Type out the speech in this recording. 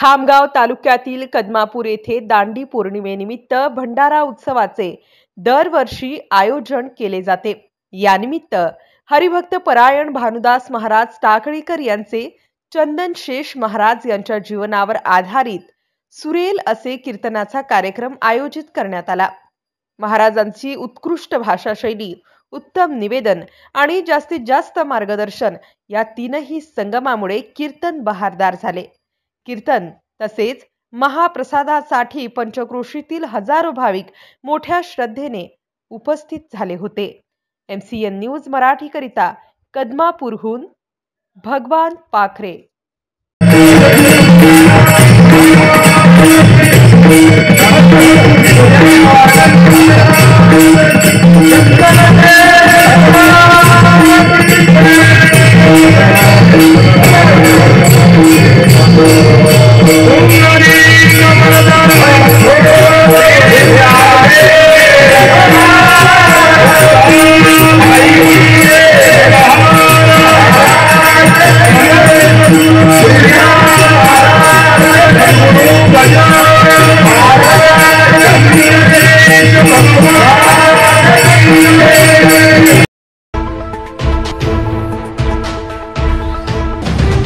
खामगाव तालुक्यातील कदमापूर येथे दांडी पौर्णिमेनिमित्त भंडारा उत्सवाचे दरवर्षी आयोजन केले जाते। यानिमित्त हरिभक्त परायण भानुदास महाराज टाकळीकर यांचे चंदनशेष महाराज यांच्या जीवनावर आधारित सुरेल असे कीर्तनाचा कार्यक्रम आयोजित करण्यात आला। महाराजांची उत्कृष्ट भाषा शैली, उत्तम निवेदन आणि जास्तीत जास्त मार्गदर्शन या तीनही संगमामुळे कीर्तन बहारदार झाले। कीर्तन तसेच महाप्रसादासाठी पंचक्रोशीतील हजारो भाविक मोठ्या श्रद्धेने उपस्थित झाले होते। MCN न्यूज मराठी करिता कदमापूरहून भगवान पाखरे।